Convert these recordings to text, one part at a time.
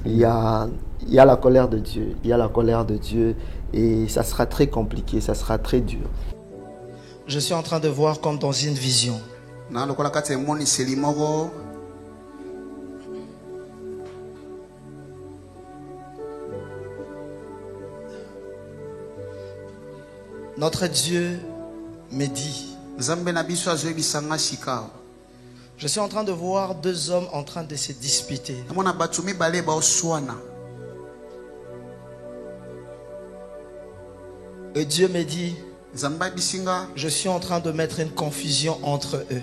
il y a la colère de Dieu. Il y a la colère de Dieu et ça sera très compliqué, ça sera très dur. Je suis en train de voir comme dans une vision. Notre Dieu me dit, je suis en train de voir deux hommes en train de se disputer. Et Dieu me dit, je suis en train de mettre une confusion entre eux.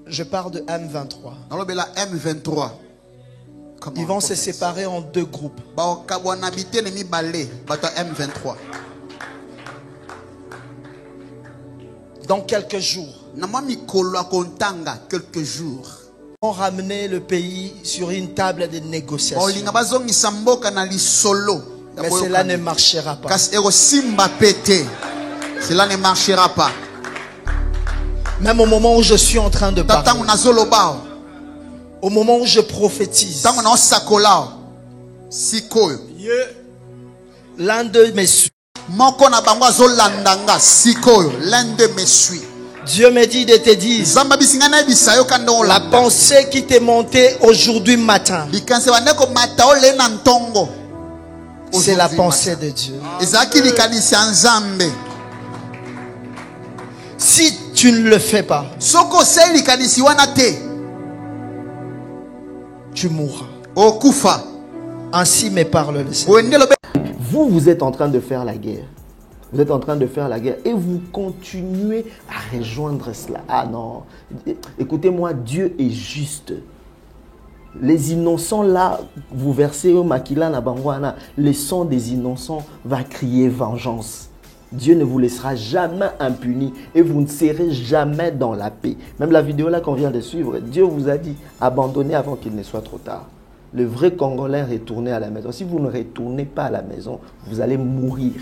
Je parle de M23. Ils vont se séparer en deux groupes. Dans quelques jours. On ramener le pays sur une table de négociation. Mais cela ne marchera pas. Cela ne marchera pas. Même au moment où je suis en train de parler, au moment où je prophétise, l'un d'eux me suit. Dieu me dit de te dire, la pensée qui t'est montée aujourd'hui matin, c'est la pensée de Dieu. Si tu ne le fais pas, tu mourras. Ainsi me parle le Seigneur. Vous êtes en train de faire la guerre. Vous êtes en train de faire la guerre et vous continuez à rejoindre cela. Ah non, écoutez-moi, Dieu est juste. Les innocents là, vous versez au Makila Nabangwana, le sang des innocents va crier vengeance. Dieu ne vous laissera jamais impuni et vous ne serez jamais dans la paix. Même la vidéo là qu'on vient de suivre, Dieu vous a dit abandonnez avant qu'il ne soit trop tard. Le vrai Congolais retournez à la maison. Si vous ne retournez pas à la maison, vous allez mourir.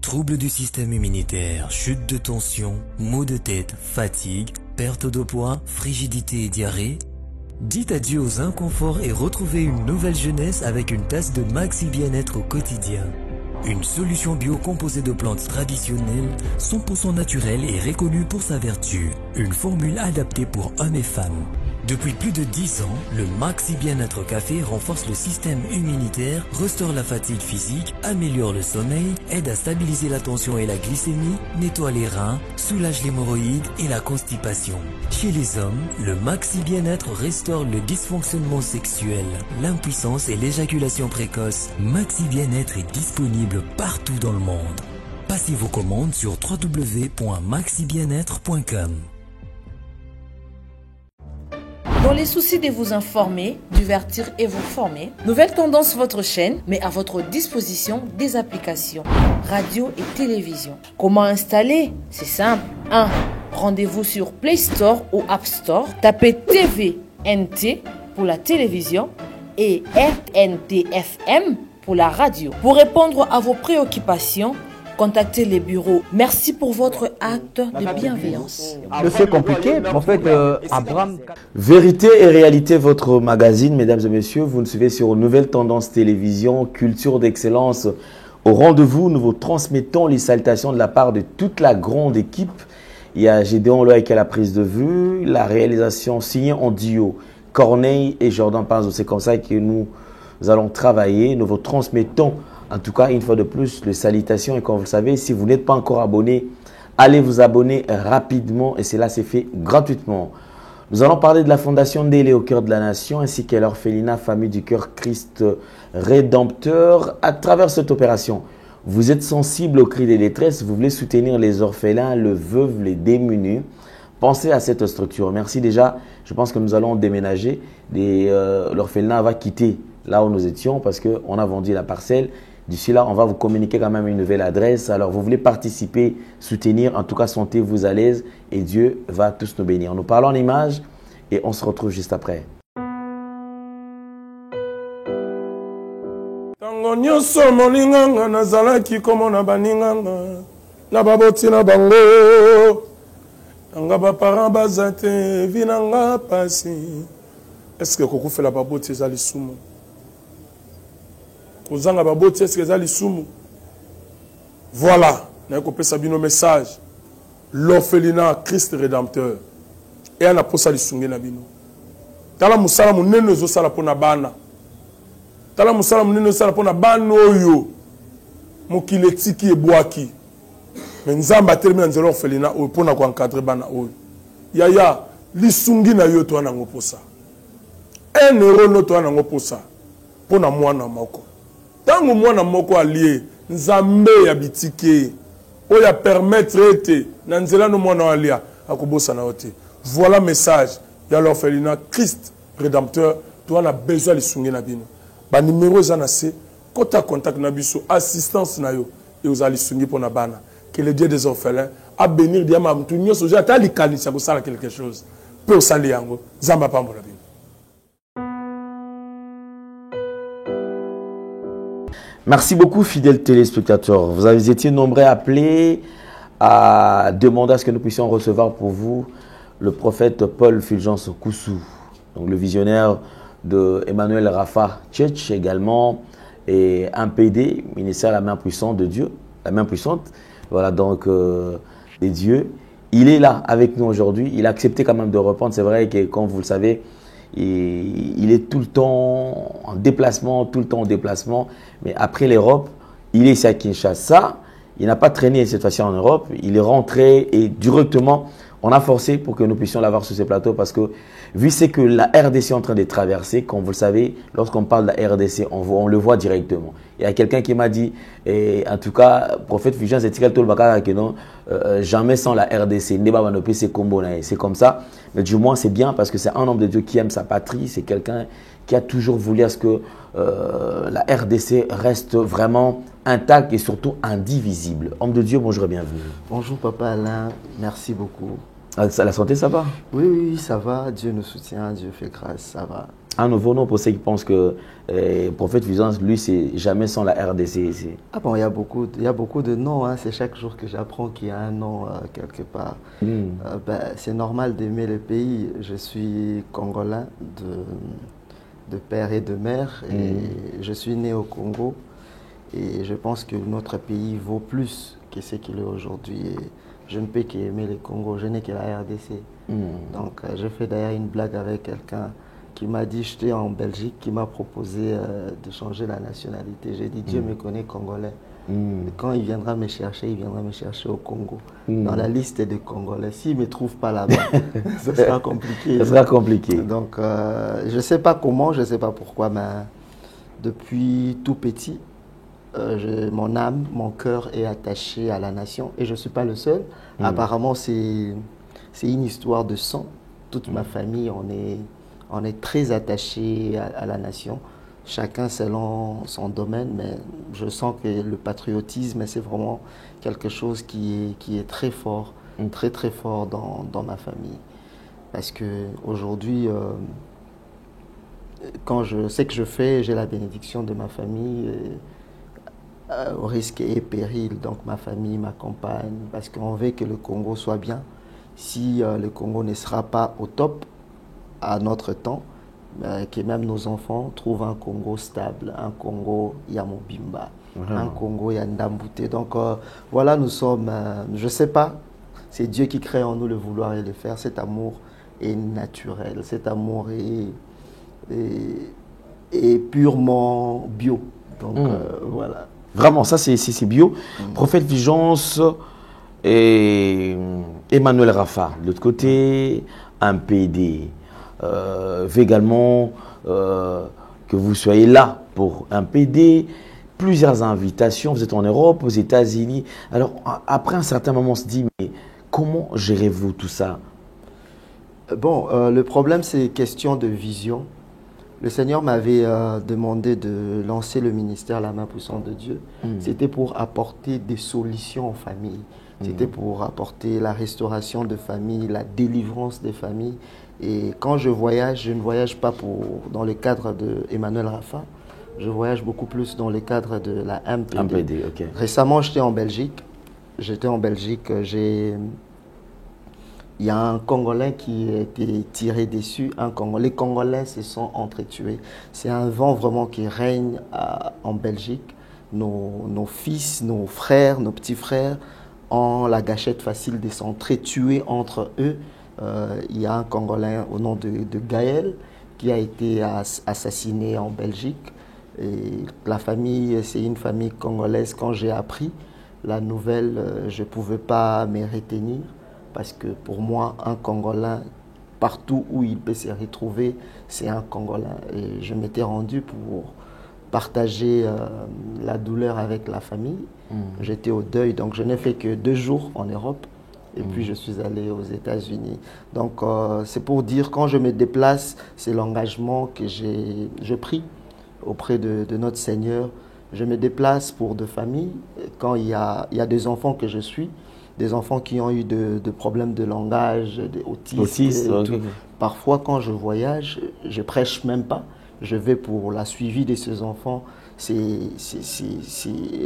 Troubles du système immunitaire, chute de tension, maux de tête, fatigue, perte de poids, frigidité et diarrhée. Dites adieu aux inconforts et retrouvez une nouvelle jeunesse avec une tasse de Maxi Bien-être au quotidien. Une solution bio composée de plantes traditionnelles, 100% naturelle et reconnue pour sa vertu. Une formule adaptée pour hommes et femmes. Depuis plus de 10 ans, le Maxi Bien-être Café renforce le système immunitaire, restaure la fatigue physique, améliore le sommeil, aide à stabiliser la tension et la glycémie, nettoie les reins, soulage l'hémorroïde et la constipation. Chez les hommes, le Maxi Bien-être restaure le dysfonctionnement sexuel, l'impuissance et l'éjaculation précoce. Maxi Bien-être est disponible partout dans le monde. Passez vos commandes sur www.maxibienêtre.com. Dans les soucis de vous informer, divertir et vous former, Nouvelle Tendance, votre chaîne, met à votre disposition des applications, radio et télévision. Comment installer? C'est simple. 1. Rendez-vous sur Play Store ou App Store. Tapez TVNT pour la télévision et RNTFM pour la radio. Pour répondre à vos préoccupations, contactez les bureaux. Merci pour votre acte de bienveillance. C'est compliqué, en fait, Abraham... Vérité et réalité, votre magazine, mesdames et messieurs, vous nous suivez sur Nouvelle Tendance Télévision, culture d'excellence. Au rendez-vous, nous vous transmettons les salutations de la part de toute la grande équipe. Il y a Gédéon Loïc qui a la prise de vue, la réalisation signée en duo, Corneille et Jordan Panzo. C'est comme ça que nous allons travailler. Nous vous transmettons en tout cas, une fois de plus, les salutations. Et comme vous le savez, si vous n'êtes pas encore abonné, allez vous abonner rapidement et cela s'est fait gratuitement. Nous allons parler de la Fondation Ndélé au cœur de la nation ainsi qu'à l'orphelinat Famille du Cœur Christ Rédempteur. À travers cette opération, vous êtes sensible aux cris des détresses, vous voulez soutenir les orphelins, les veuves, les démunis. Pensez à cette structure. Merci déjà. Je pense que nous allons déménager. L'orphelinat va quitter là où nous étions parce qu'on a vendu la parcelle. D'ici là, on va vous communiquer quand même une nouvelle adresse. Alors, vous voulez participer, soutenir, en tout cas, sentez-vous à l'aise et Dieu va tous nous bénir. Nous parlons en images et on se retrouve juste après. Tango nyonso molinganga nazalaki komona baninganga na baboti na bango nanga baparent baza te vi nanga pasi. Est-ce que kokufela baboti eza lisumu? Kozanga baboti est-ce que eza lisumu? Voilà, na kopesa bino message. L'orphelinat Christ rédempteur. Et ana posa lisunge na bino. Tala musala munene ezosala pona bana. Tala musala munene ezosala pona bana oyo mokili etiki ebwaki. Mais nzamba atelemi na nzela orphelinat oyo pona ko encadrer bana oyo. Yaya lisungi na yo to ana ngoposa. Un euro no to ana ngoposa pona mwana moko. Tango mwana moko alie nzambe ya bitike oya permettre ete na nzela no mwana alia akobosa na ote. Voilà message ya l'orphelinat Christ rédempteur. Toi on a besoin de lisungi na bino. Ba numéro za na se kota contact na biso assistance na yo et aux lisungi pona bana. Que le Dieu des orphelins a bénir diama mtu nyoso ja ta likanisa ko sala quelque chose. Pe osali yango zamba pambola bino. Merci beaucoup, fidèles téléspectateurs. Vous avez été nombreux à appeler, à demander à ce que nous puissions recevoir pour vous le prophète Paul Fulgence Koussou, donc le visionnaire de Emmanuel Rafa Tchetch également, et un PD, ministère la main puissante de Dieu, la main puissante, voilà donc des dieux. Il est là avec nous aujourd'hui. Il a accepté quand même de reprendre. C'est vrai que, comme vous le savez, il est tout le temps en déplacement, mais après l'Europe, il est ici à Kinshasa, il n'a pas traîné cette fois-ci en Europe, il est rentré et directement, on a forcé pour que nous puissions l'avoir sur ces plateaux parce que vu ce que la RDC est en train de traverser, comme vous le savez, lorsqu'on parle de la RDC, on le voit directement. Il y a quelqu'un qui m'a dit, et en tout cas, prophète Fulgence, jamais sans la RDC, c'est comme ça. Mais du moins, c'est bien parce que c'est un homme de Dieu qui aime sa patrie, c'est quelqu'un qui a toujours voulu à ce que la RDC reste vraiment intacte et surtout indivisible. Homme de Dieu, bonjour et bienvenue. Bonjour Papa Alain, merci beaucoup. La santé, ça va? Oui, ça va. Dieu nous soutient, Dieu fait grâce, ça va. Un nouveau nom pour ceux qui pensent que prophète Fulgence, lui, c'est jamais sans la RDC ici. Ah bon, il y a beaucoup de noms. Hein. C'est chaque jour que j'apprends qu'il y a un nom quelque part. C'est normal d'aimer le pays. Je suis congolais de père et de mère. Et je suis né au Congo. Et je pense que notre pays vaut plus que ce qu'il est aujourd'hui. Je ne peux qu'aimer le Congo, je n'ai que la RDC. Donc, j'ai fait d'ailleurs une blague avec quelqu'un qui m'a dit, j'étais en Belgique, qui m'a proposé de changer la nationalité. J'ai dit, Dieu me connaît congolais. Et quand il viendra me chercher, il viendra me chercher au Congo. Dans la liste des Congolais. S'il ne me trouve pas là-bas, ce sera compliqué. Ça sera compliqué. Donc, je ne sais pas comment, je ne sais pas pourquoi, mais depuis tout petit, mon âme, mon cœur est attaché à la nation et je ne suis pas le seul. Apparemment, c'est une histoire de sang. Toute ma famille, on est très attaché à la nation. Chacun selon son domaine, mais je sens que le patriotisme, c'est vraiment quelque chose qui est très fort, très très fort dans ma famille. Parce qu'aujourd'hui, quand je sais que je fais, j'ai la bénédiction de ma famille. Au risque et péril, donc ma famille m'accompagne parce qu'on veut que le Congo soit bien. Si le Congo ne sera pas au top à notre temps, que même nos enfants trouvent un Congo stable, un Congo Yamobimba, un Congo Yandambouté. Donc voilà, nous sommes, je ne sais pas, c'est Dieu qui crée en nous le vouloir et le faire. Cet amour est naturel, cet amour est purement bio. Donc voilà. Vraiment, ça c'est bio. Prophète Fulgence et Emmanuel Rafa. De l'autre côté, un PD. Veut également que vous soyez là pour un PD. Plusieurs invitations. Vous êtes en Europe, aux États-Unis. Alors, après un certain moment, on se dit, mais comment gérez-vous tout ça? Bon, le problème, c'est question de vision. Le Seigneur m'avait demandé de lancer le ministère La Main Puissante de Dieu. C'était pour apporter des solutions aux familles. C'était pour apporter la restauration de familles, la délivrance des familles. Et quand je voyage, je ne voyage pas dans le cadre de Emmanuel Rafa. Je voyage beaucoup plus dans le cadre de la MPD. Okay. Récemment, j'étais en Belgique. Il y a un Congolais qui a été tiré dessus. Les Congolais se sont entretués. C'est un vent vraiment qui règne en Belgique. Nos fils, nos frères, nos petits frères ont la gâchette facile de s'entretuer entre eux. Il y a un Congolais au nom de Gaël qui a été assassiné en Belgique. Et la famille, c'est une famille congolaise. Quand j'ai appris la nouvelle, je ne pouvais pas me retenir. Parce que pour moi, un Congolais, partout où il peut se retrouver, c'est un Congolais. Et je m'étais rendu pour partager la douleur avec la famille. J'étais au deuil, donc je n'ai fait que 2 jours en Europe. Et puis je suis allé aux États-Unis. Donc c'est pour dire, quand je me déplace, c'est l'engagement que je prie auprès de notre Seigneur. Je me déplace pour de familles. Quand il y a des enfants que je suis, des enfants qui ont eu de problèmes de langage, d'autisme. Okay. Parfois, quand je voyage, je prêche même pas. Je vais pour la suivi de ces enfants. C'est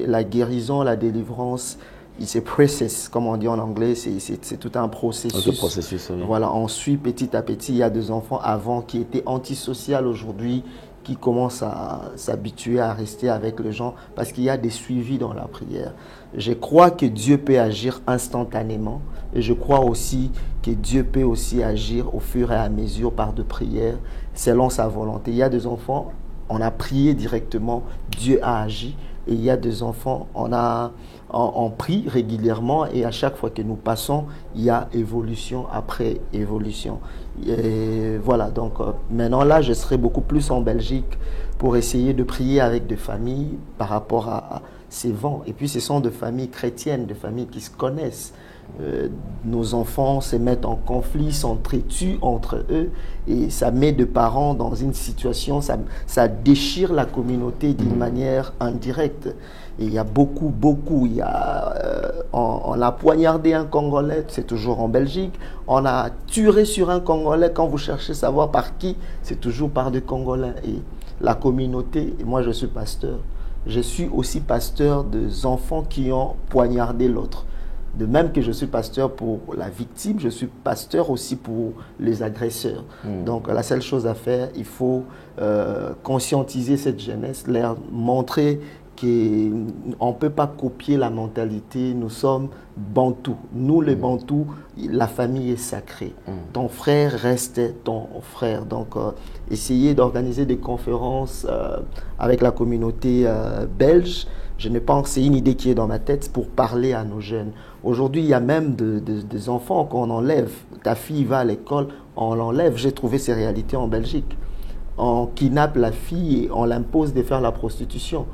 la guérison, la délivrance. C'est process, comme on dit en anglais. C'est tout un processus. Oui. Voilà, on suit petit à petit. Il y a des enfants avant qui étaient antisociaux aujourd'hui, qui commencent à s'habituer à rester avec les gens parce qu'il y a des suivis dans la prière. Je crois que Dieu peut agir instantanément et je crois aussi que Dieu peut aussi agir au fur et à mesure par de prières selon sa volonté. Il y a des enfants, on a prié directement, Dieu a agi. Et il y a des enfants, on prie régulièrement et à chaque fois que nous passons, il y a évolution après évolution. Et voilà, donc maintenant là, je serai beaucoup plus en Belgique pour essayer de prier avec des familles par rapport à ces vents. Et puis ce sont des familles chrétiennes, des familles qui se connaissent. Nos enfants se mettent en conflit, s'entretuent entre eux et ça met des parents dans une situation, ça déchire la communauté d'une manière indirecte. Et il y a beaucoup, on a poignardé un Congolais, c'est toujours en Belgique, on a tué sur un Congolais, quand vous cherchez à savoir par qui, c'est toujours par des Congolais. Et la communauté, et moi je suis pasteur, je suis aussi pasteur des enfants qui ont poignardé l'autre. De même que je suis pasteur pour la victime, je suis pasteur aussi pour les agresseurs. Donc la seule chose à faire, il faut conscientiser cette jeunesse, leur montrer qu'on ne peut pas copier la mentalité. Nous sommes bantous. Nous les bantous, la famille est sacrée. Ton frère reste ton frère. Donc essayez d'organiser des conférences avec la communauté belge. Je ne pense, c'est une idée qui est dans ma tête pour parler à nos jeunes. Aujourd'hui, il y a même des enfants qu'on enlève. Ta fille va à l'école, on l'enlève. J'ai trouvé ces réalités en Belgique. On kidnappe la fille et on l'impose de faire la prostitution.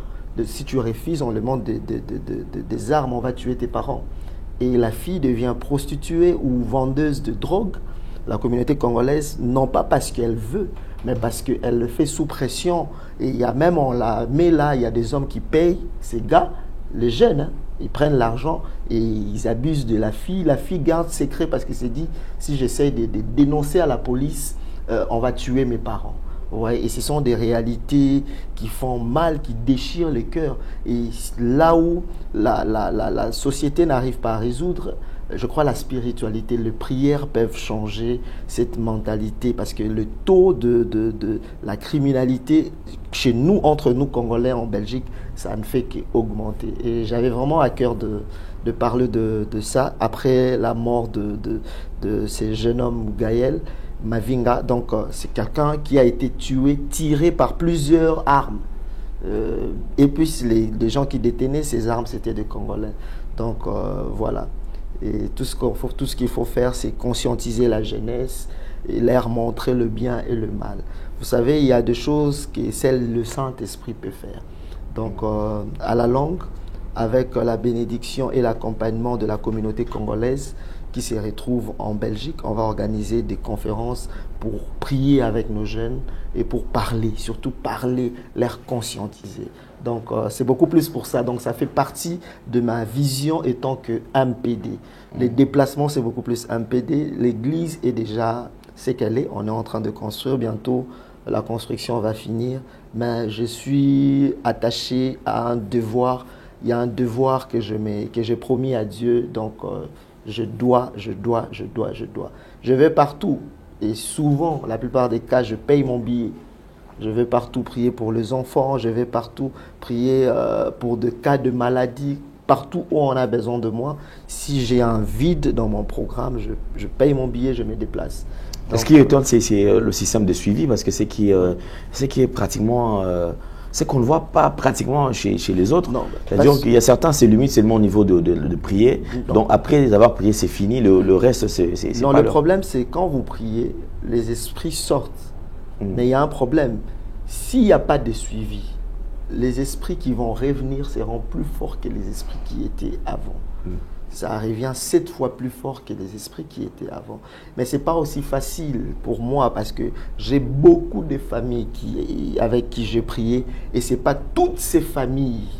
Si tu refuses, on lui demande des armes, on va tuer tes parents. Et la fille devient prostituée ou vendeuse de drogue. La communauté congolaise, non pas parce qu'elle veut, mais parce qu'elle le fait sous pression. Et il y a même, on la met là, il y a des hommes qui payent ces gars, les jeunes, hein, ils prennent l'argent et ils abusent de la fille. La fille garde secret parce qu'elle s'est dit, si j'essaie de dénoncer à la police, on va tuer mes parents. Ouais, et ce sont des réalités qui font mal, qui déchirent le cœur. Et là où la société n'arrive pas à résoudre, je crois la spiritualité, les prières peuvent changer cette mentalité parce que le taux de la criminalité chez nous, entre nous Congolais en Belgique, ça ne fait qu'augmenter. Et j'avais vraiment à cœur de parler de ça après la mort de ce jeune homme Gaël Mavinga. Donc c'est quelqu'un qui a été tué, tiré par plusieurs armes. Et puis les gens qui détenaient ces armes, c'était des Congolais. Donc voilà. Et tout ce qu'il faut faire, c'est conscientiser la jeunesse et leur montrer le bien et le mal. Vous savez, il y a des choses que seul le Saint-Esprit peut faire. Donc, à la longue, avec la bénédiction et l'accompagnement de la communauté congolaise, qui se retrouvent en Belgique. On va organiser des conférences pour prier avec nos jeunes et pour parler, surtout parler, les conscientiser. Donc, c'est beaucoup plus pour ça. Donc, ça fait partie de ma vision étant que MPD. Les déplacements, c'est beaucoup plus MPD. L'église est déjà ce qu'elle est. On est en train de construire. Bientôt, la construction va finir. Mais je suis attaché à un devoir. Il y a un devoir que j'ai promis à Dieu. Donc, je dois. Je vais partout. Et souvent, la plupart des cas, je paye mon billet. Je vais partout prier pour les enfants, je vais partout prier pour des cas de maladie, partout où on a besoin de moi. Si j'ai un vide dans mon programme, je paye mon billet, je me déplace. Donc, ce qui est étonnant, c'est le système de suivi, parce que c'est qui est pratiquement... c'est qu'on ne le voit pas pratiquement chez les autres. C'est-à-dire qu'il y a certains, c'est limite seulement au niveau de prier. Donc après avoir prié, c'est fini. Le reste, c'est non, pas le problème, c'est quand vous priez, les esprits sortent. Mais il y a un problème. S'il n'y a pas de suivi, les esprits qui vont revenir seront plus forts que les esprits qui étaient avant. Ça revient 7 fois plus fort que les esprits qui étaient avant. Mais ce n'est pas aussi facile pour moi parce que j'ai beaucoup de familles avec qui j'ai prié et ce n'est pas toutes ces familles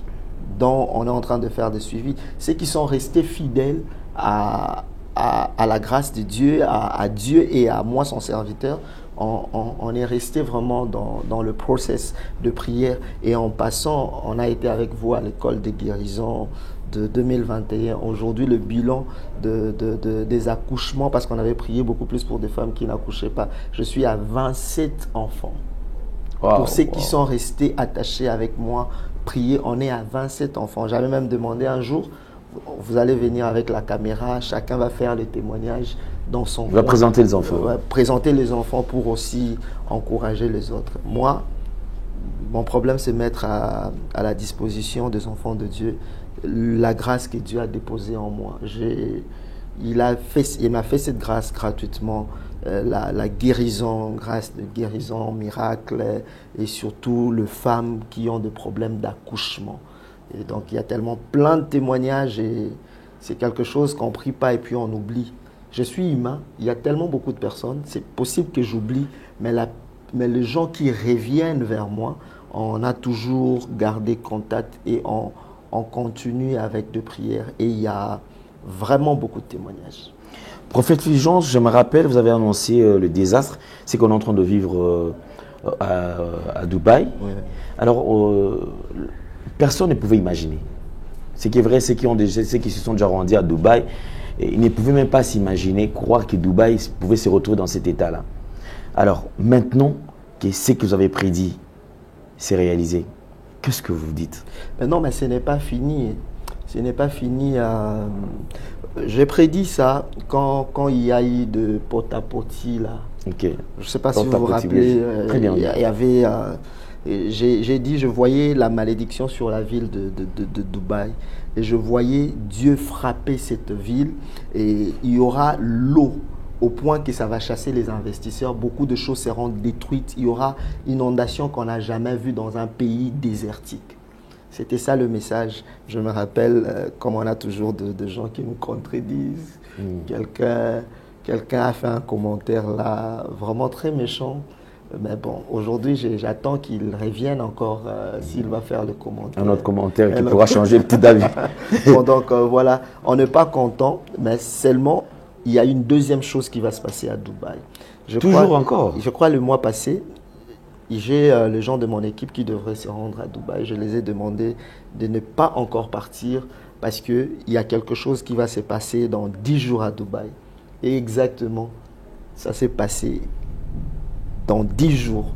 dont on est en train de faire des suivis. Ceux qui sont restés fidèles à la grâce de Dieu, à Dieu et à moi, son serviteur, on est resté vraiment dans le process de prière. Et en passant, on a été avec vous à l'école de guérison de 2021. Aujourd'hui, le bilan des accouchements, parce qu'on avait prié beaucoup plus pour des femmes qui n'accouchaient pas, je suis à 27 enfants. Pour ceux qui sont restés attachés avec moi, prier, on est à 27 enfants. J'avais même demandé un jour, vous allez venir avec la caméra, chacun va faire le témoignage dans son coin. Va présenter les enfants. Présenter les enfants pour aussi encourager les autres. Moi, mon problème, c'est mettre à la disposition des enfants de Dieu la grâce que Dieu a déposée en moi. Il m'a fait cette grâce gratuitement, la guérison, grâce de guérison, miracle, et surtout les femmes qui ont des problèmes d'accouchement. Et donc, il y a tellement plein de témoignages et c'est quelque chose qu'on ne prie pas et puis on oublie. Je suis humain, il y a tellement beaucoup de personnes, c'est possible que j'oublie, mais les gens qui reviennent vers moi, on a toujours gardé contact et on continue avec des prières. Et il y a vraiment beaucoup de témoignages. Prophète Fulgence, je me rappelle, vous avez annoncé le désastre, c'est qu'on est en train de vivre à Dubaï. Oui. Alors, personne ne pouvait imaginer. Ce qui est vrai, ceux qui se sont déjà rendus à Dubaï, ils ne pouvaient même pas s'imaginer, croire que Dubaï pouvait se retrouver dans cet état-là. Alors, maintenant que ce que vous avez prédit s'est réalisé, qu'est-ce que vous dites? Mais non, mais ce n'est pas fini. Ce n'est pas fini. J'ai prédit ça quand il y a eu de pot-à-poti là. Okay. Je ne sais pas si vous vous rappelez. Très bien. Il y avait... j'ai dit, je voyais la malédiction sur la ville de Dubaï et je voyais Dieu frapper cette ville et il y aura l'eau au point que ça va chasser les investisseurs. Beaucoup de choses seront détruites. Il y aura une inondation qu'on n'a jamais vue dans un pays désertique. C'était ça le message. Je me rappelle, comme on a toujours de gens qui nous contredisent, quelqu'un a fait un commentaire là, vraiment très méchant. Mais bon, aujourd'hui, j'attends qu'il revienne encore s'il va faire le commentaire. Un autre commentaire qui pourra changer le petit d'avis. Bon, donc voilà, on n'est pas content, mais seulement, il y a une deuxième chose qui va se passer à Dubaï. Encore Je crois le mois passé, j'ai les gens de mon équipe qui devraient se rendre à Dubaï. Je les ai demandé de ne pas encore partir parce qu'il y a quelque chose qui va se passer dans 10 jours à Dubaï. Et exactement, ça s'est passé dans 10 jours.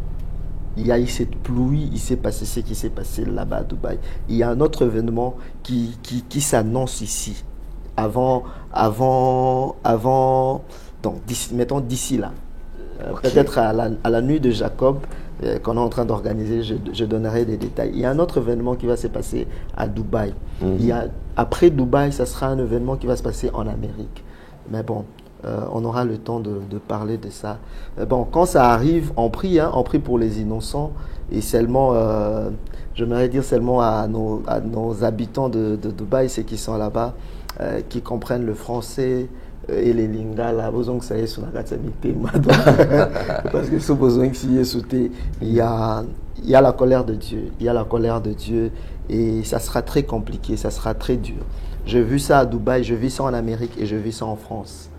Il y a eu cette pluie, il s'est passé ce qui s'est passé là-bas à Dubaï. Il y a un autre événement qui s'annonce ici. Mettons d'ici là. Okay. Peut-être à la nuit de Jacob, qu'on est en train d'organiser, je donnerai des détails. Il y a un autre événement qui va se passer à Dubaï. Après Dubaï, ça sera un événement qui va se passer en Amérique. Mais bon, on aura le temps de parler de ça. Bon, quand ça arrive, on prie pour les innocents et seulement, j'aimerais dire seulement à nos habitants de Dubaï, ceux qui sont là-bas, qui comprennent le français, et les lingala, besoin que ça y est sur la carte parce que ce besoin que s'y est sauté, il y a la colère de Dieu, il y a la colère de Dieu et ça sera très compliqué, ça sera très dur. J'ai vu ça à Dubaï, je vis ça en Amérique et je vis ça en France.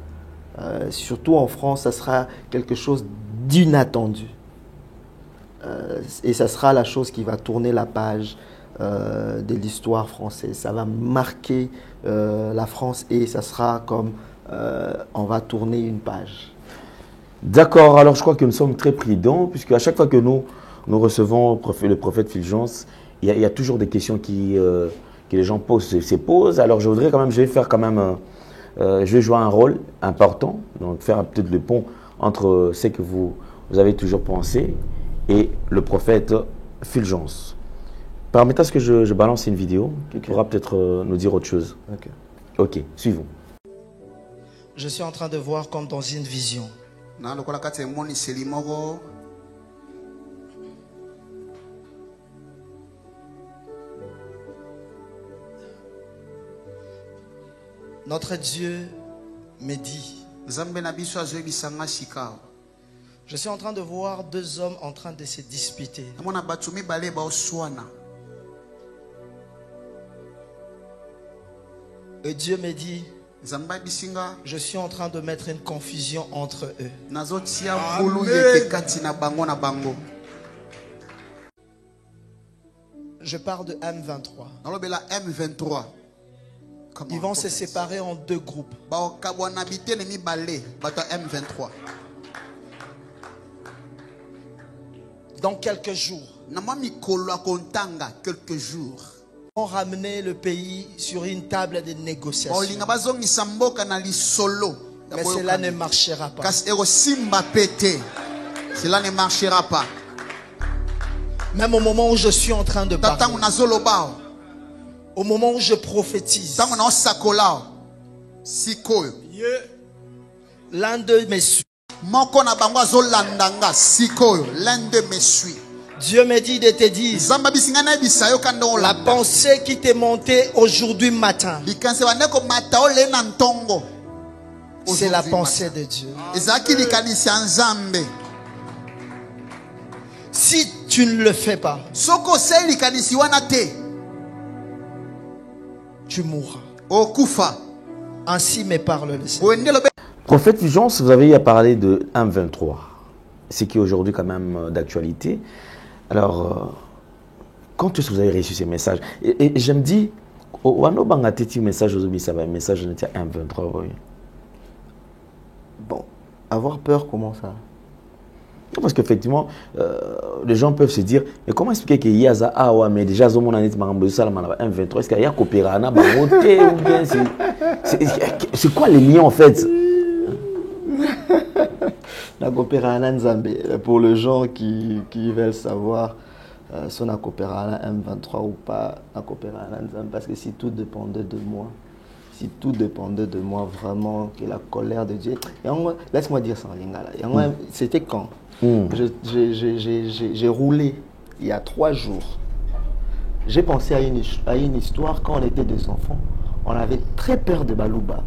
Surtout en France, ça sera quelque chose d'inattendu. Et ça sera la chose qui va tourner la page de l'histoire française. Ça va marquer la France et ça sera comme on va tourner une page. D'accord, alors je crois que nous sommes très prudents puisque à chaque fois que nous recevons le prophète Fulgence, il y a toujours des questions que les gens se posent. Alors je vais faire quand même, je vais jouer un rôle important, donc faire peut-être le pont entre ce que vous avez toujours pensé et le prophète Fulgence. Permettez ce que je balance une vidéo qui pourra peut-être nous dire autre chose. Ok, suivons. Je suis en train de voir comme dans une vision. Notre Dieu me dit. Je suis en train de voir deux hommes en train de se disputer. Et Dieu me dit, je suis en train de mettre une confusion entre eux. Je parle de M23. Ils vont se séparer en deux groupes. Dans quelques jours. On ramener le pays sur une table de négociation. Mais cela ne marchera pas. Cela ne marchera pas. Même au moment où je suis en train de parler, au moment où je prophétise, l'un d'eux me suit. L'un d'eux me suit. Dieu me dit de te dire, la pensée qui t'est montée aujourd'hui matin, c'est la pensée de Dieu. Si tu ne le fais pas, tu mourras. Ainsi me parle le Seigneur. Prophète Fulgence, vous avez parlé de M23, ce qui est aujourd'hui quand même d'actualité. Alors, quand est-ce que vous avez reçu ces messages? Et je me dis, message aujourd'hui, ça va un message de M23. Bon, avoir peur, comment ça? Parce qu'effectivement, les gens peuvent se dire, mais comment expliquer qu'il y a ça? Ah ouais, mais déjà, M23, est-ce qu'il y a Coopérana, c'est quoi les liens en fait? La Coopérana Nzambe, pour les gens qui veulent savoir si on a Coopérana M23 ou pas, la Coopérana Nzambe, parce que si tout dépendait de moi, vraiment, que la colère de Dieu. Laisse-moi dire ça en lingala. C'était quand? J'ai roulé il y a 3 jours. J'ai pensé à une histoire quand on était des enfants. On avait très peur de Balouba.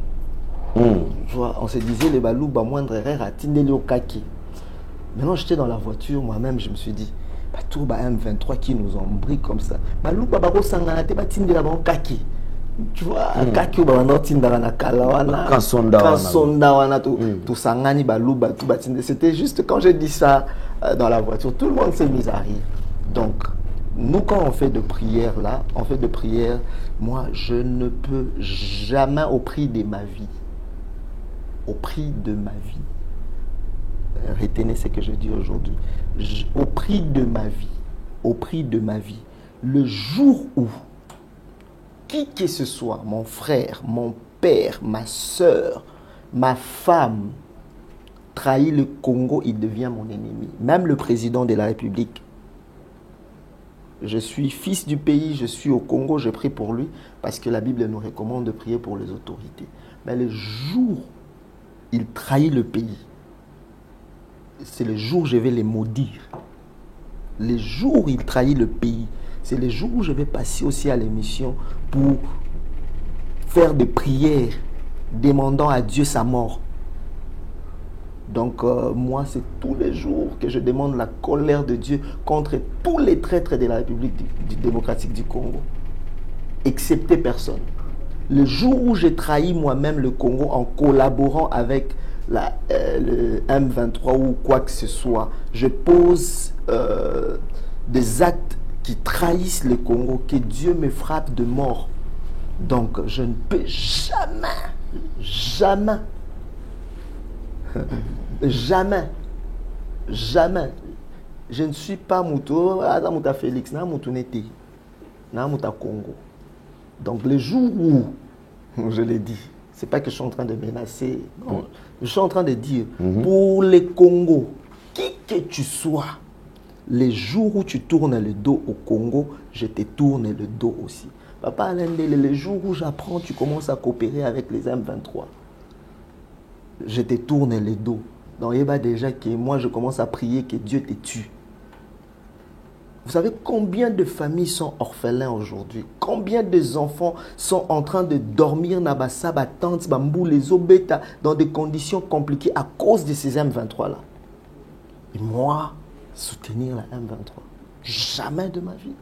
On se disait les Balouba moindre erreur à Tindeli au Kaki. Maintenant j'étais dans la voiture, moi-même je me suis dit, tout M23 qui nous embrique comme ça. Balouba Baro Sangana te Tindeli au Kaki. Tu vois, Kaki ou Bano Tindara na Kalawana, Kansonda wana tout Sangani Balouba tout Batinde. C'était juste quand j'ai dit ça dans la voiture, tout le monde s'est mis à rire. Donc nous, quand on fait de prières là, moi je ne peux jamais au prix de ma vie. Retenez ce que je dis aujourd'hui. Au prix de ma vie, le jour où qui que ce soit, mon frère, mon père, ma soeur, ma femme, trahit le Congo, il devient mon ennemi. Même le président de la République. Je suis fils du pays, je suis au Congo, je prie pour lui parce que la Bible nous recommande de prier pour les autorités. Mais le jour il trahit le pays, c'est le jour où je vais les maudire. Le jour où il trahit le pays, c'est le jour où je vais passer aussi à l'émission pour faire des prières demandant à Dieu sa mort. Donc moi, c'est tous les jours que je demande la colère de Dieu contre tous les traîtres de la République démocratique du Congo, excepté personne. Le jour où j'ai trahi moi-même le Congo en collaborant avec le M23 ou quoi que ce soit, je pose des actes qui trahissent le Congo, que Dieu me frappe de mort. Donc je ne peux jamais, je ne suis pas Mouto, Mouta Félix, na Moutou Neti, na Mouta Congo. Donc le jour où, je l'ai dit, c'est pas que je suis en train de menacer, non, je suis en train de dire, pour les Congos, qui que tu sois, les jours où tu tournes le dos au Congo, je te tourne le dos aussi. Papa Alain Ndele, les jours où j'apprends, tu commences à coopérer avec les M23, je te tourne le dos. Donc il y a déjà que moi je commence à prier que Dieu te tue. Vous savez combien de familles sont orphelins aujourd'hui? Combien des enfants sont en train de dormir Nabasaba, Tante, Bambou, les Obeta, dans des conditions compliquées à cause de ces M23 là? Et moi, soutenir la M23? Jamais de ma vie.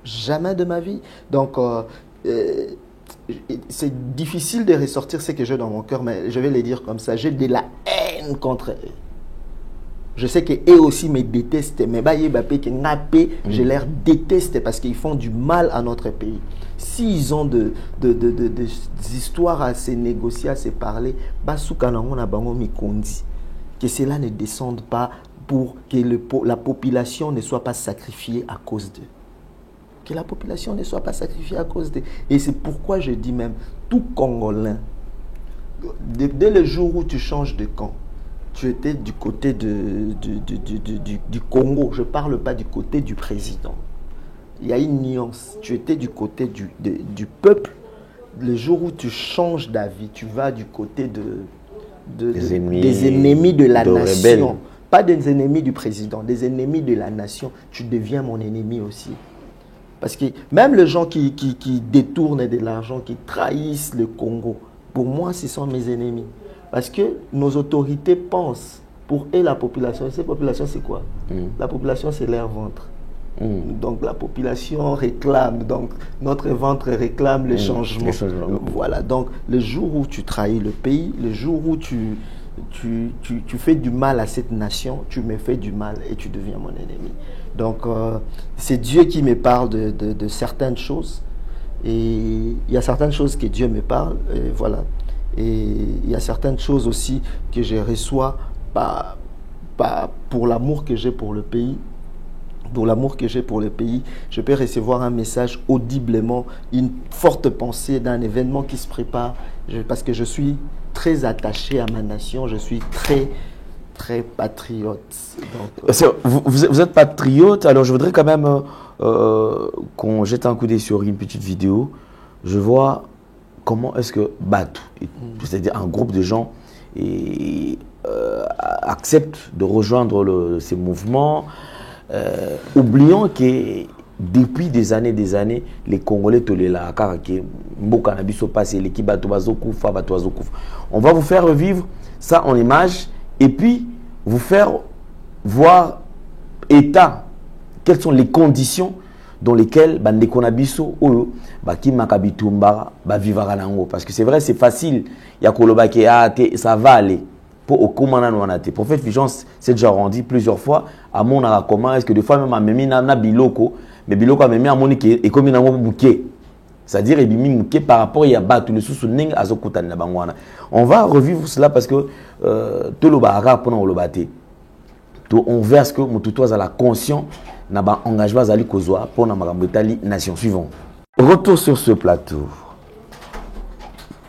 Jamais de ma vie. Donc, c'est difficile de ressortir ce que j'ai dans mon cœur, mais je vais le dire comme ça. J'ai de la haine contre eux. Je sais qu'eux aussi me détestent, mais je les déteste parce qu'ils font du mal à notre pays. S'ils ont des histoires à se négocier, à se parler, que cela ne descende pas pour que la population ne soit pas sacrifiée à cause d'eux. Que la population ne soit pas sacrifiée à cause d'eux. Et c'est pourquoi je dis même, tout Congolais, dès le jour où tu changes de camp, tu étais du côté du Congo. Je ne parle pas du côté du président. Il y a une nuance. Tu étais du côté du peuple. Le jour où tu changes d'avis, tu vas du côté des ennemis de la nation. Rebelles. Pas des ennemis du président, des ennemis de la nation. Tu deviens mon ennemi aussi. Parce que même les gens qui détournent de l'argent, qui trahissent le Congo, pour moi, ce sont mes ennemis. Parce que nos autorités pensent, pour eux, la population. Et cette population, c'est quoi? La population, c'est leur ventre. Donc, la population réclame. Donc, notre ventre réclame les changements. Voilà. Donc, le jour où tu trahis le pays, le jour où tu fais du mal à cette nation, tu me fais du mal et tu deviens mon ennemi. Donc, c'est Dieu qui me parle de certaines choses. Et il y a certaines choses que Dieu me parle. Et voilà. Et il y a certaines choses aussi que je reçois pour l'amour que j'ai pour le pays. Pour l'amour que j'ai pour le pays, je peux recevoir un message audiblement, une forte pensée d'un événement qui se prépare. Parce que je suis très attaché à ma nation, je suis très patriote. Donc, vous êtes patriote, alors je voudrais quand même qu'on jette un coup d'œil sur une petite vidéo. Je vois comment est-ce que Batu, c'est-à-dire un groupe de gens, acceptent de rejoindre ces mouvements, oubliant que depuis des années, les Congolais, on va vous faire revivre ça en image et puis vous faire voir état, quelles sont les conditions dans lesquelles parce que c'est vrai, c'est facile, ça va aller. Prophète Vigence s'est déjà rendu plusieurs fois à mon comment est-ce que des fois même à Memi na biloko, mais biloko a Memi à mon et comme il a bouquet. C'est-à-dire il par rapport à Batu le sous ning azokuta na bangwana. On va revivre cela parce que tout le baraka pendant le baté. On verse que mon tutoise à la conscient na ba engagement zali kozwa pour na makambetali nation suivante. Retour sur ce plateau.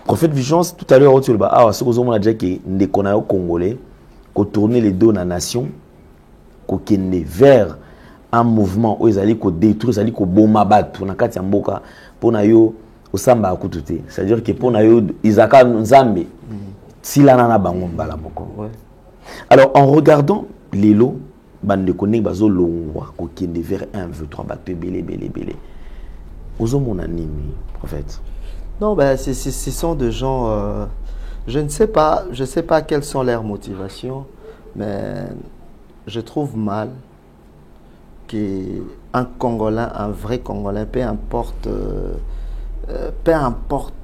Prophète Vigence, tout à l'heure, on a dit que les Congolais qui tourner les dos dans la nation, qui vers un mouvement où ils allaient détruire, ils allaient bomber battre, pour nayo au samba akutute. C'est-à-dire que pour nayo Isaka Nzambe, si la nana bango mbala moko. Alors en regardant les lots, bande koné bazo longwa qui vers 1 2 3 battre belé. Ozo mon anime, prophète. Non, ben, ce sont des gens Je ne sais pas quelles sont leurs motivations, mais je trouve mal qu'un Congolais, un vrai Congolais, peu importe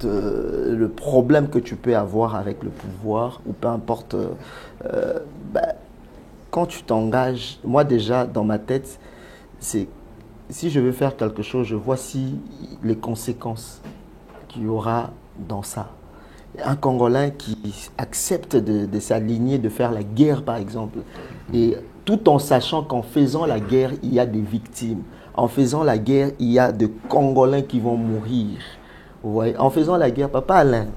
le problème que tu peux avoir avec le pouvoir, ou peu importe, quand tu t'engages, moi déjà dans ma tête, c'est si je veux faire quelque chose, je vois les conséquences qu'il y aura dans ça. Un Congolais qui accepte de s'aligner, de faire la guerre par exemple, et tout en sachant qu'en faisant la guerre, il y a des victimes. En faisant la guerre, il y a des Congolais qui vont mourir. Vous voyez? En faisant la guerre, Papa Alain,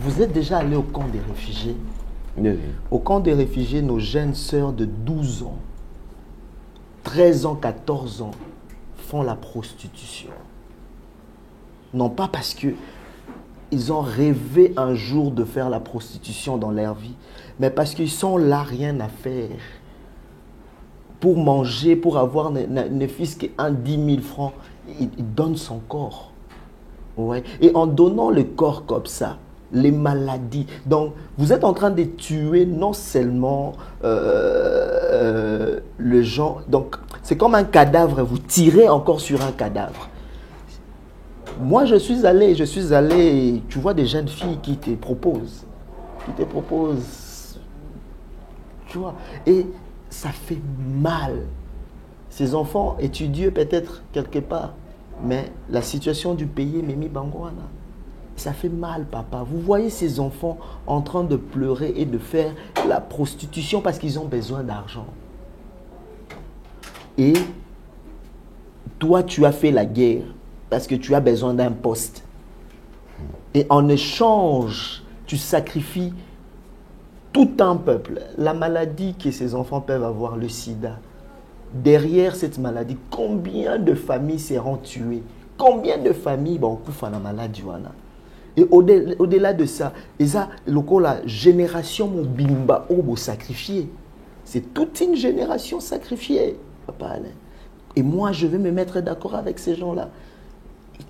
vous êtes déjà allé au camp des réfugiés? Oui. Au camp des réfugiés, nos jeunes sœurs de 12 ans, 13 ans, 14 ans, font la prostitution. Non pas parce que ils ont rêvé un jour de faire la prostitution dans leur vie, mais parce qu'ils sont là, rien à faire. Pour manger, pour avoir ne fût-ce qu'un 10 000 francs, il donne son corps. Ouais. Et en donnant le corps comme ça, les maladies. Donc, vous êtes en train de tuer non seulement le genre. Donc, c'est comme un cadavre. Vous tirez encore sur un cadavre. Moi, je suis allé, tu vois des jeunes filles qui te proposent. Tu vois. Et ça fait mal. Ces enfants étudient peut-être quelque part. Mais la situation du pays est Mimi Bangouana. Ça fait mal, papa. Vous voyez ces enfants en train de pleurer et de faire la prostitution parce qu'ils ont besoin d'argent. Et toi, tu as fait la guerre parce que tu as besoin d'un poste. Et en échange, tu sacrifies tout un peuple. La maladie que ces enfants peuvent avoir, le sida. Derrière cette maladie, combien de familles seront tuées? Combien de familles vont courir la maladie? Et au-delà de ça, la génération Mobimba Obo sacrifiée. C'est toute une génération sacrifiée, Papa Alain. Et moi, je vais me mettre d'accord avec ces gens-là.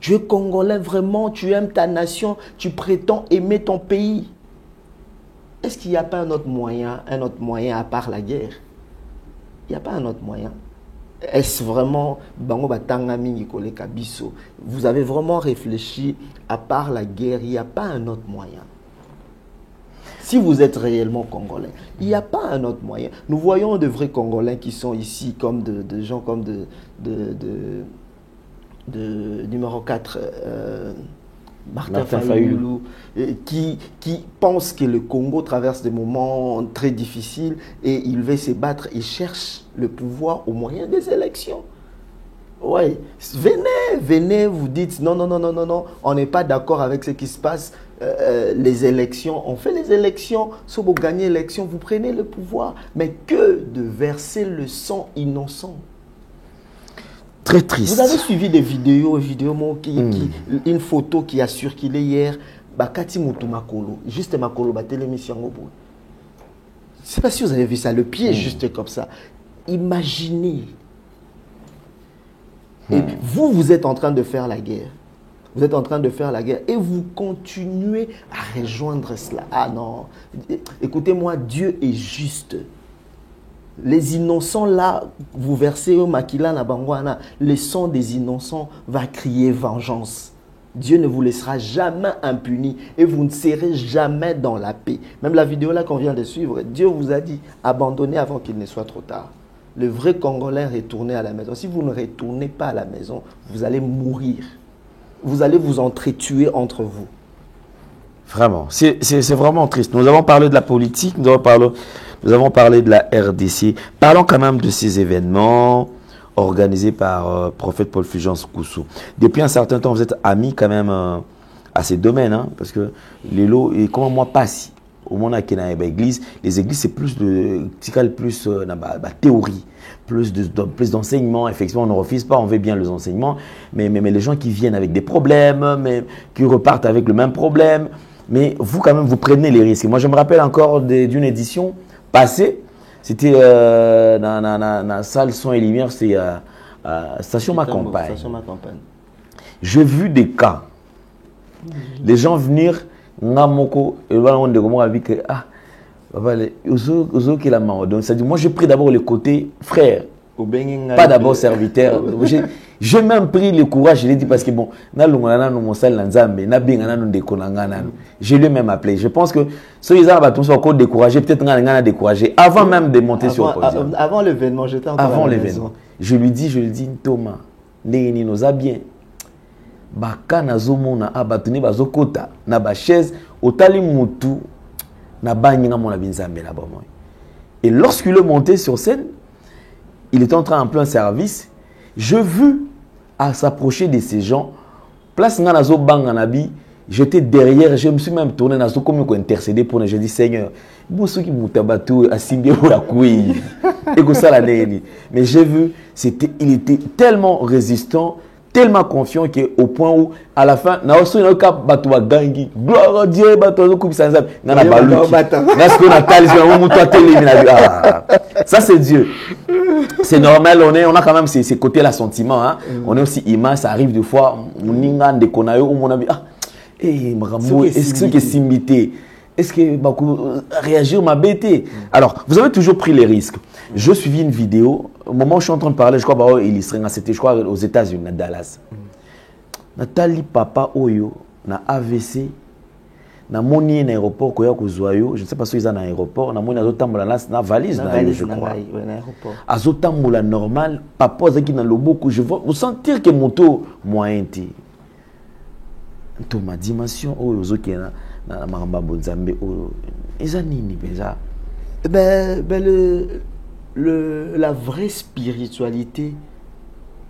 Tu es Congolais vraiment, tu aimes ta nation, tu prétends aimer ton pays. Est-ce qu'il n'y a pas un autre moyen à part la guerre? Il n'y a pas un autre moyen. Est-ce vraiment, vous avez vraiment réfléchi, à part la guerre, il n'y a pas un autre moyen? Si vous êtes réellement Congolais, il n'y a pas un autre moyen. Nous voyons de vrais Congolais qui sont ici, comme de gens comme numéro 4, Martin Fayulu, qui pense que le Congo traverse des moments très difficiles et il veut se battre et cherche le pouvoir au moyen des élections. Ouais, venez, vous dites non, on n'est pas d'accord avec ce qui se passe. Les élections, on fait les élections, si vous gagnez l'élection, vous prenez le pouvoir. Mais que de verser le sang innocent. Très triste. Vous avez suivi des vidéos une photo qui a circulé hier, Bakati Moutou Makolo, juste Makolo, l'émission. Je ne sais pas si vous avez vu ça, le pied juste comme ça. Imaginez. Et vous êtes en train de faire la guerre. Vous êtes en train de faire la guerre et vous continuez à rejoindre cela. Ah non, écoutez-moi, Dieu est juste. Les innocents là, vous versez au Makila na Bangwana, le sang des innocents va crier vengeance. Dieu ne vous laissera jamais impuni et vous ne serez jamais dans la paix. Même la vidéo là qu'on vient de suivre, Dieu vous a dit abandonnez avant qu'il ne soit trop tard. Le vrai Congolais, retournez à la maison. Si vous ne retournez pas à la maison, vous allez mourir. Vous allez vous entretuer entre vous. Vraiment, c'est vraiment triste. Nous avons parlé de la politique, nous avons parlé de la RDC. Parlons quand même de ces événements organisés par Prophète Paul Fulgence Koussou. Depuis un certain temps, vous êtes amis quand même à ces domaines, hein, parce que les lots, et comment moi passe au monde qui est dans l'église, les églises c'est plus de théorie, plus d'enseignement. Effectivement, on ne refuse pas, on veut bien les enseignements, mais les gens qui viennent avec des problèmes, mais qui repartent avec le même problème. Mais vous, quand même, vous prenez les risques. Moi, je me rappelle encore d'une édition passée. C'était dans la salle Son et Lumière, c'est Station Ma Campagne. J'ai vu des cas. Les gens venir Ngamoko, et là on dit que ah, qui la main. Donc ça dit, moi j'ai pris d'abord le côté frère, pas d'abord serviteur. J'ai même pris le courage, je l'ai dit parce que bon, je l'ai même appelé. Je pense que ceux qui sont encore découragés, peut-être découragé avant même de monter sur le podium. Avant l'événement, j'étais encore avant l'événement. Je lui dis, Thomas, Néni nous a bien. Baka nazomona abatuni bazokota na ba chaise otali mutu na banyinga mona binzambe là-bas. Et lorsqu'il est monté sur scène, il était en train en plein service. Je vis à s'approcher de ces gens. Place Nganazo Banganabi, j'étais derrière, je me suis même tourné dans comme intercédé pour nous. Je dis Seigneur, vous qui m'outabatu à Simbia ou la couille. Et que ça la néni. Mais j'ai vu, il était tellement résistant, tellement confiant qu'au point où, à la fin, na osso na ka batu wa gangi, gloire à Dieu, batu wa coupe sans zap, na baluki. Na ce qu'on a talisé, on toi télé, ça c'est Dieu. C'est normal, on a quand même ces côtés-là sentiments. Hein. On est aussi immense, ça arrive des fois, on a des conayo, on a dit, ah, est-ce que c'est imité? Est-ce que réagir m'a bêté? Alors, vous avez toujours pris les risques. Je suivis une vidéo, au moment où je suis en train de parler, je crois c'était je crois aux États-Unis, à Dallas. Nathalie Papa Oyo, na AVC, na moni na aéroport koya kozwayo, je ne sais pas si ils ont un aéroport, na moni azotambola na valise na je crois. Azotambola normal, papa zaki na loboko, je veux sentir que moto moyen té. To ma dimension oyo zoki na maramba bonzambe oyo. Ezanini beza. La vraie spiritualité,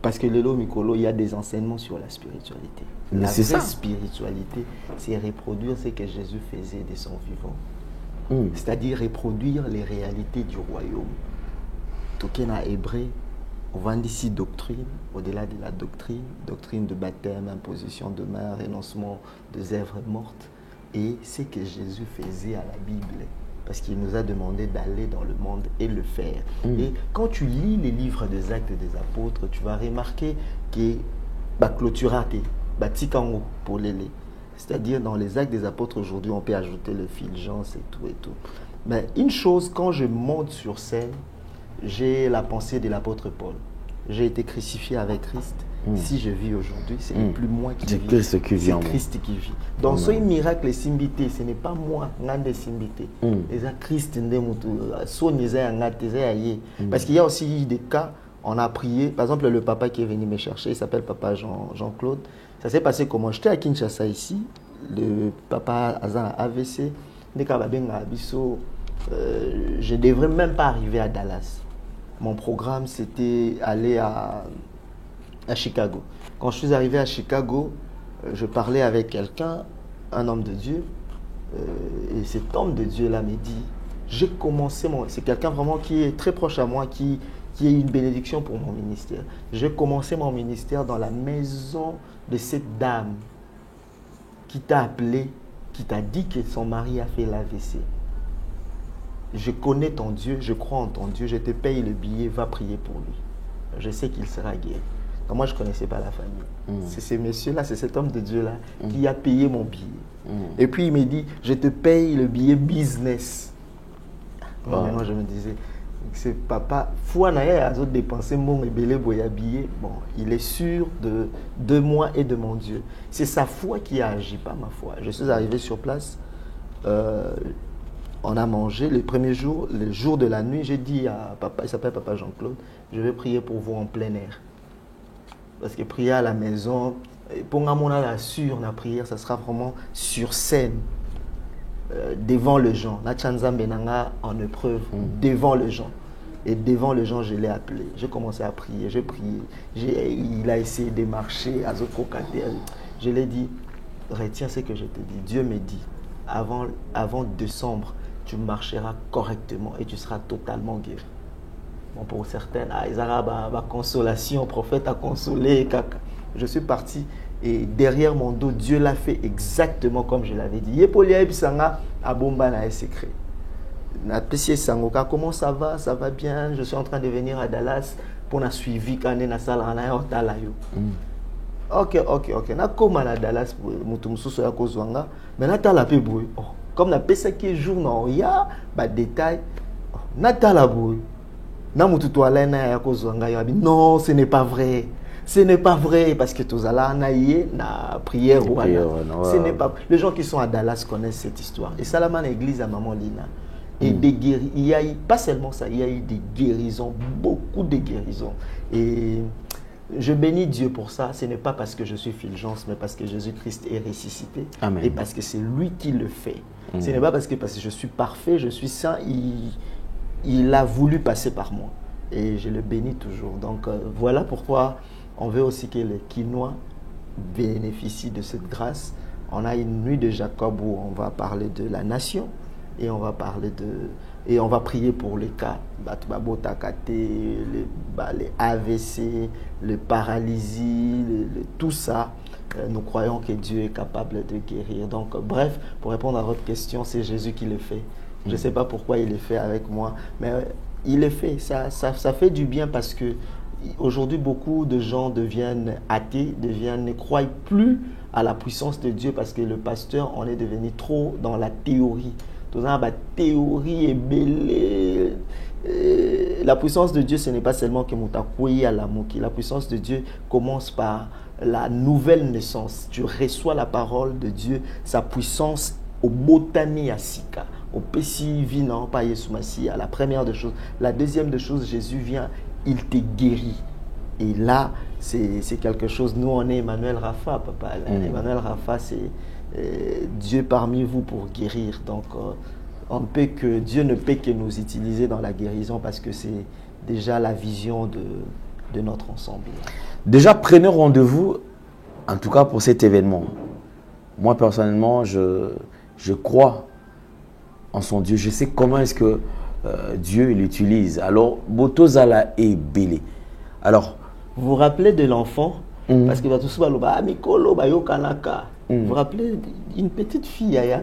parce que Lelo Mikolo, il y a des enseignements sur la spiritualité. La vraie spiritualité, c'est reproduire ce que Jésus faisait de son vivant. C'est-à-dire reproduire les réalités du royaume. Tokena hébreu, on vend ici doctrine, au-delà de la doctrine, doctrine de baptême, imposition de main, renoncement des œuvres mortes, et ce que Jésus faisait à la Bible. Parce qu'il nous a demandé d'aller dans le monde et le faire. Et quand tu lis les livres des Actes des Apôtres, tu vas remarquer que clôturaté, tikango pour l'élé. C'est-à-dire dans les Actes des Apôtres aujourd'hui, on peut ajouter le fulgence et tout et tout. Mais une chose, quand je monte sur scène, j'ai la pensée de l'apôtre Paul. J'ai été crucifié avec Christ. Si je vis aujourd'hui, ce n'est plus moi qui vis, c'est Christ qui vit. Donc, ce miracle simbité, ce n'est pas moi qui simbité. C'est Christ parce qu'il y a aussi des cas, on a prié. Par exemple, le papa qui est venu me chercher, il s'appelle papa Jean-Claude. Ça s'est passé comment? J'étais à Kinshasa ici. Le papa a un AVC. Je ne devrais même pas arriver à Dallas. Mon programme, c'était aller à Chicago. Quand je suis arrivé à Chicago, je parlais avec quelqu'un, un homme de Dieu, et cet homme de Dieu-là m'a dit, j'ai commencé c'est quelqu'un vraiment qui est très proche à moi, qui est une bénédiction pour mon ministère. J'ai commencé mon ministère dans la maison de cette dame qui t'a appelé, qui t'a dit que son mari a fait l'AVC. Je connais ton Dieu, je crois en ton Dieu, je te paye le billet, va prier pour lui. Je sais qu'il sera guéri. Donc moi, je ne connaissais pas la famille. C'est ce monsieur-là, c'est cet homme de Dieu-là qui a payé mon billet. Et puis il me dit, je te paye le billet business. Moi, je me disais, c'est papa, foi n'a pas dépensé mon billet. Bon, il est sûr de moi et de mon Dieu. C'est sa foi qui a agi, pas ma foi. Je suis arrivé sur place. On a mangé le premier jour, le jour de la nuit. J'ai dit à papa, il s'appelle papa Jean-Claude, je vais prier pour vous en plein air. Parce que prier à la maison, pour la sur la prière, ça sera vraiment sur scène, devant les gens. La Chanza Benanga en épreuve, devant les gens. Et devant les gens, je l'ai appelé. J'ai commencé à prier, j'ai prié. Il a essayé de marcher à Zokokater. Je lui ai dit, retiens ce que je te dis. Dieu me dit, avant décembre, tu marcheras correctement et tu seras totalement guéri. Bon, pour certains, ils ont ma consolation, le prophète a consolé. Je suis parti et derrière mon dos, Dieu l'a fait exactement comme je l'avais dit. Comment ça va? Ça va bien. Je suis en train de venir à Dallas pour la suivi quand on est dans la salle. Ok. Na comme à Dallas, mutumsuso ya kozwanga, mais na tala pe boy. Comme na pesa qui jour non ya ba détail. Na tala boy. Na mututu ala na ya kozwanga ya non, ce n'est pas vrai. Ce n'est pas vrai parce que tous ala na yé na prière ou ce n'est pas. Les gens qui sont à Dallas connaissent cette histoire. Et ça la man église à Maman Lina. Et des guérisons, il y a eu, pas seulement ça, il y a eu des guérisons, beaucoup de guérisons. Et je bénis Dieu pour ça. Ce n'est pas parce que je suis Fulgence, mais parce que Jésus-Christ est ressuscité. Amen. Et parce que c'est lui qui le fait. Ce n'est pas parce que je suis parfait, je suis saint. Il a voulu passer par moi. Et je le bénis toujours. Donc voilà pourquoi on veut aussi que les Quinois bénéficient de cette grâce. On a une nuit de Jacob où on va parler de la nation. Et on va parler et on va prier pour les cas, les AVC, le paralysie, tout ça. Nous croyons que Dieu est capable de guérir. Donc, bref, pour répondre à votre question, c'est Jésus qui le fait. Je ne sais pas pourquoi il le fait avec moi, mais il le fait. Ça fait du bien parce que aujourd'hui, beaucoup de gens deviennent athées, ne croient plus à la puissance de Dieu parce que le pasteur, on est devenu trop dans la théorie. La théorie est belle. La puissance de Dieu, ce n'est pas seulement que Moutakoui à la Mouki. La puissance de Dieu commence par la nouvelle naissance. Tu reçois la parole de Dieu, sa puissance au Botani à Sika, au Pessi Vinan, pas Yesumasi, la première des choses. La deuxième des choses, Jésus vient, il te guérit. Et là, c'est quelque chose. Nous, on est Emmanuel Rafa, papa. Emmanuel Rafa, c'est Dieu parmi vous pour guérir. Donc, Dieu ne peut que nous utiliser dans la guérison parce que c'est déjà la vision de notre ensemble. Déjà, prenez rendez-vous, en tout cas pour cet événement. Moi, personnellement, je crois en son Dieu. Je sais comment est-ce que Dieu l'utilise. Alors, Botozala est belé. Alors, vous vous rappelez de l'enfant? Parce que vous vous rappelez une petite fille à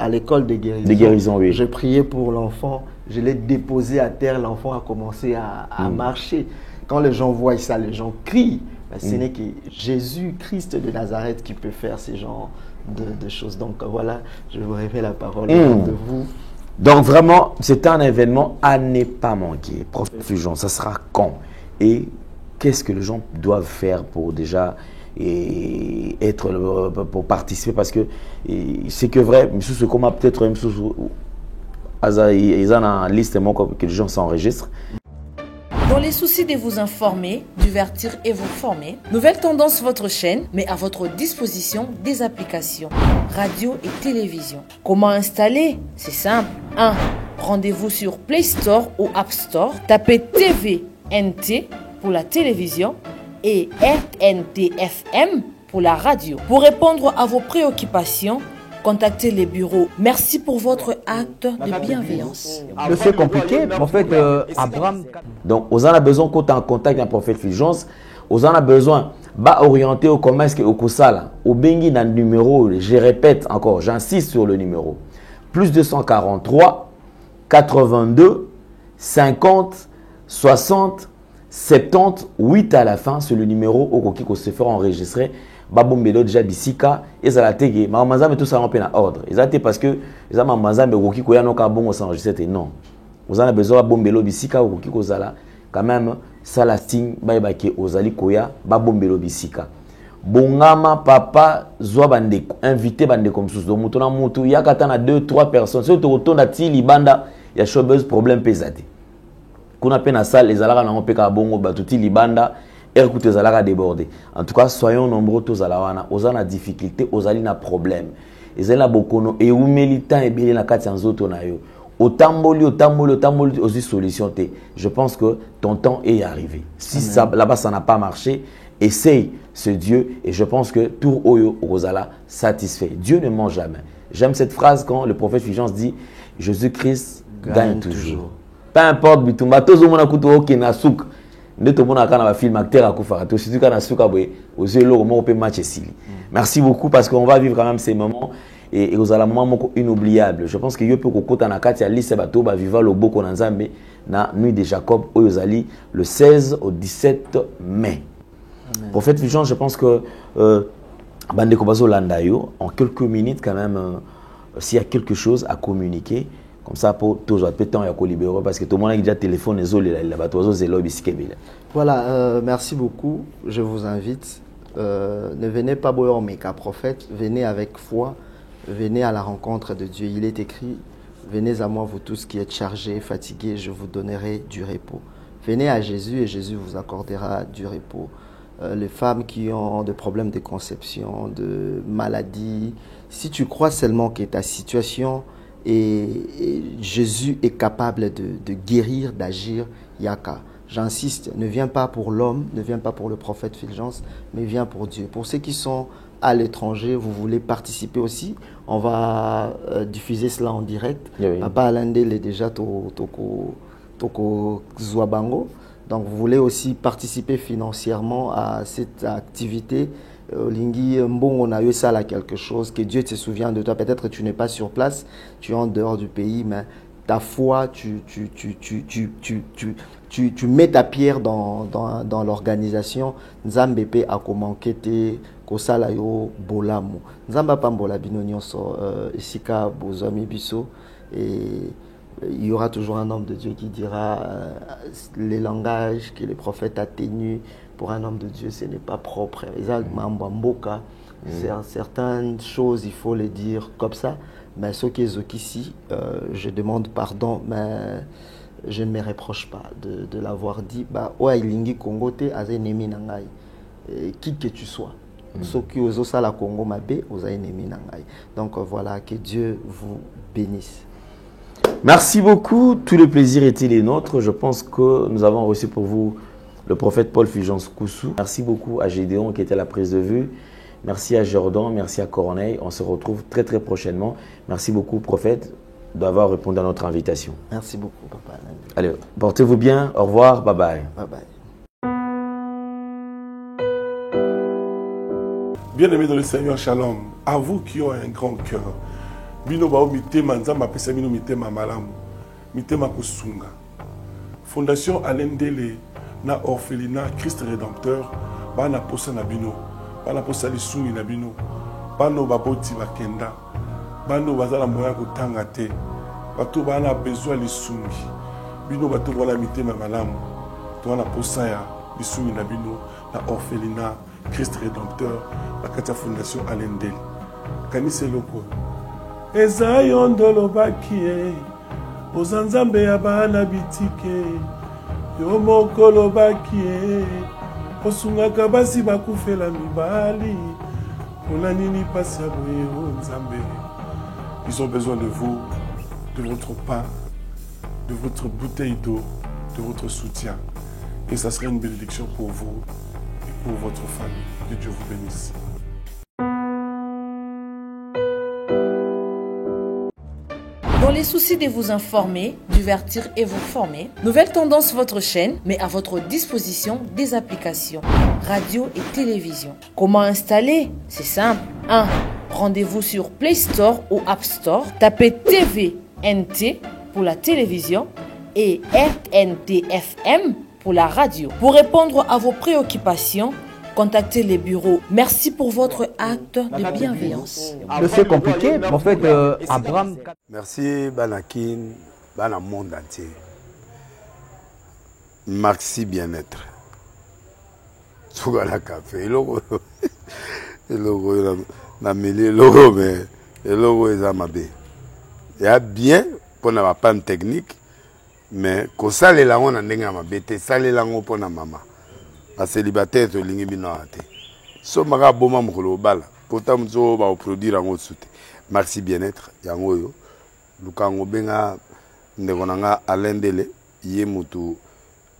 l'école de guérison. Oui. Je priais pour l'enfant, je l'ai déposé à terre, l'enfant a commencé à marcher. Quand les gens voient ça, les gens crient. Ce n'est que Jésus-Christ de Nazareth qui peut faire ce genre de choses. Donc voilà, je vous révèle la parole de vous. Donc vraiment, c'est un événement à ne pas manquer. Prophète Fulgence, ça sera quand? Et qu'est-ce que les gens doivent faire pour déjà pour participer? Parce que c'est que vrai, c'est comme peut-être ils ont une liste que les gens s'enregistrent. Dans les soucis de vous informer, divertir et vous former, Nouvelle Tendance, votre chaîne, met à votre disposition des applications, radio et télévision. Comment installer? C'est simple. 1. Rendez-vous sur Play Store ou App Store. Tapez TVNT pour la télévision et RNTFM pour la radio. Pour répondre à vos préoccupations, contactez les bureaux. Merci pour votre acte de bienveillance. C'est compliqué, en fait, Abraham. Donc, on a besoin qu'on ait en contact avec un prophète Fulgence. On a besoin d'orienter au commerce au Koussala. Au Bengi dans le numéro, je répète encore, j'insiste sur le numéro. Plus 243 82 50 60 70 8 à la fin, c'est le numéro au qui se fera enregistrer. Babombelo déjà bisika et ça la tege ma manzambe tout ça en plein ordre. Exactement parce que les ama manzambe oki ko ya no ka bongo s'enregistrer non. Vous en avez besoin babombelo bisika oki ko zala quand même ça la signe baibaki ozali koya babombelo bisika. Bongama papa zwa bande invité bande comme sous mutu na mutu ya katana 2-3 personnes surtout autour ti libanda ya showbiz problème pesate. Kuna pe na salle les alaka na opeka bongo batuti libanda. Écoutez, vous allez déborder. En tout cas, soyons nombreux tous à la wana. Aux en a difficulté, aux allez na problème. Et c'est là beaucoup et où militant et bien la carte sans autre na yo. Au tamboli, aussi solution. Je pense que ton temps est arrivé. Si ça là-bas ça n'a pas marché, essaye ce Dieu et je pense que tout oyo Rosala satisfait. Dieu ne ment jamais. J'aime cette phrase quand le prophète Fulgence dit Jésus-Christ gagne toujours. Peu importe bitumba tozo mona kuto okena souk. Merci beaucoup parce qu'on va vivre quand même ces moments et aux alamans inoubliables. Je pense que yo peut kokota na kati ya liste bato ba viva le boko na Nzambe na nuit de Jacob oyozali le 16 au 17 mai. Amen. Prophète Fulgence, je pense que Bandeko Bazo Landayo, en quelques minutes quand même, s'il y a quelque chose à communiquer, comme ça pour tous les temps et libérer parce que tout le monde a déjà téléphone et voilà, merci beaucoup. Je vous invite. Ne venez pas boire mes cas prophètes, venez avec foi, venez à la rencontre de Dieu. Il est écrit, venez à moi vous tous qui êtes chargés, fatigués, je vous donnerai du repos. Venez à Jésus et Jésus vous accordera du repos. Les femmes qui ont des problèmes de conception, de maladies, si tu crois seulement que ta situation et Jésus est capable de guérir, d'agir, yaka. J'insiste, ne viens pas pour l'homme, ne viens pas pour le prophète Fulgence, mais viens pour Dieu. Pour ceux qui sont à l'étranger, vous voulez participer aussi, on va diffuser cela en direct. Papa Alandel est déjà Toko Zouabango. Donc vous voulez aussi participer financièrement à cette activité. Lingi Mbongo na eu ça là quelque chose, que Dieu te souvient de toi. Peut-être que tu n'es pas sur place, tu es en dehors du pays, mais ta foi, tu mets ta pierre dans l'organisation. Nzambe pe akomankete kosala yo bolamu. Nzamba pambola bino nyonso isika bozomi biso et il y aura toujours un homme de Dieu qui dira les langages que les prophètes atténuent. Pour un homme de Dieu, ce n'est pas propre. Certaines choses, il faut les dire comme ça. Mais ce qui est ici, je demande pardon, mais je ne me reproche pas de l'avoir dit. Qui que tu sois. Donc voilà, que Dieu vous bénisse. Merci beaucoup. Tout le plaisir était les nôtres. Je pense que nous avons reçu pour vous le prophète Paul Fulgence Koussou. Merci beaucoup à Gédéon qui était à la prise de vue. Merci à Jordan, merci à Corneille. On se retrouve très très prochainement. Merci beaucoup prophète d'avoir répondu à notre invitation. Merci beaucoup papa. Allez, portez-vous bien. Au revoir. Bye bye. Bye bye. Bien-aimés dans le Seigneur, shalom. À vous qui ont un grand cœur. Bino bao mitema nzamba pesa bino mitema malamu. Mitema kusunga. Fondation Alendele na orphelinat Christ Rédempteur bana posa na bino. Bana posa lisuni na bino. Bano baboti bakenda. Bano bazala moya kotanga te. Bato bana besoin lisungi. Bino bato wala mitema malamu. To na posa ya lisuni na bino na orphelinat Christ Rédempteur la katia Fondation Alendele. Kanise loko. Eza yondolo bakie ozanzambe ya bana bitike yo mokolo bakie osungaka basi bakufela mibali pona nini pasi ya boye o nzambe. Ils ont besoin de vous, de votre pain, de votre bouteille d'eau, de votre soutien. Et ça serait une bénédiction pour vous et pour votre famille. Que Dieu vous bénisse. Dans les soucis de vous informer, divertir et vous former, Nouvelle Tendance votre chaîne met à votre disposition des applications, radio et télévision. Comment installer? C'est simple. 1. Rendez-vous sur Play Store ou App Store. Tapez TVNT pour la télévision et RNTFM pour la radio. Pour répondre à vos préoccupations, contactez les bureaux. Merci pour votre acte de bienveillance. C'est compliqué, mais en fait, Abraham... Merci, Banakin, Bana monde entier. Maxi bien-être. Sougala café, le logo, na mêlé logo, mais le logo est à ma baie. Il y a bien pour la panne technique, mais quand ça les langues on a ma bête, ça les langues pour la maman. La célibataire to lingi binoate. So maga boma mukolo bala. Pourtant mzo ba produire en soute. Merci bien-être yango yo. Lukango benga ndekonanga Alendele ye mutu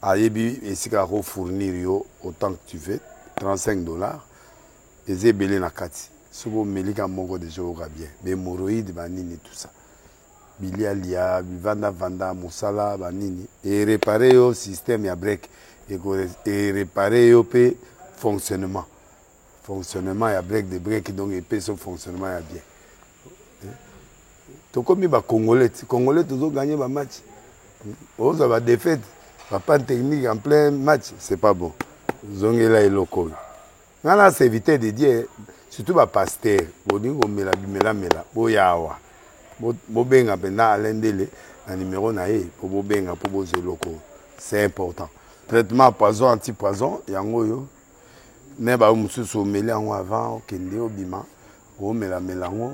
ayebi esika ko fournir yo autant que tu veux $35 ezebele na kati. Sobo melika moko de jour bien. Mais hémorroïdes banini tout ça. Bilialia, vanda musala banini et réparer yo système ya break. Et réparer le fonctionnement. Fonctionnement, il y a break de break, donc il peut son fonctionnement bien. tokomi ba Congolais toujours gagner ba match. On va défaite, pas de technique en plein match, c'est pas bon. Zongela et loko. Nana c'est éviter de dire surtout ba pasteur, boningo mela boyawa. Bo benga pena alendele un numéro naé pour bo benga pour bo loko. C'est important. Traitement poison anti-poison yango yo. Mais ba mususu mela ngo avant kende obima, o mela ngo.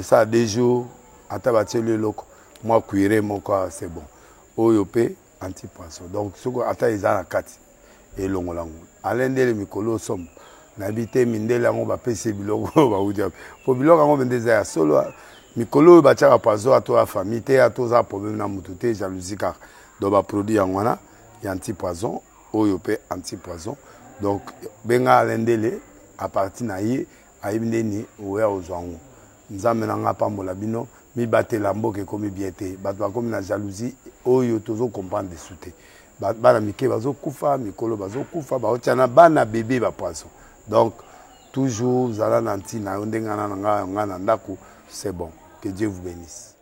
Ça a des jours atabati le loko. Moi cuire mon corps c'est bon. Oyopé anti-poison. Donc ce que ata izana kati et longolango. Alendele mikolo somme. N'habité mindela ngo ba pese biloko ba udia. Pour biloko ngo bendeza solo mikolo ba tchaka poison à toi famille te à toi problème na mututé jalousie car do ba produit ngwana ya anti-poison oyopé anti-poison. Donc benga alendele à partir na ye ayibindeni oya ozwango. Nzambe na nga pambola bino mi batela mboke komi biete bato bakomi na jalousie oyo tozo comprendre de souté bana mike bazo kufa mikolo bazo kufa baotiana bana bébé ba poisson. Donc toujours zala nanti na ndenga na nga na ndako c'est bon. Que Dieu vous bénisse.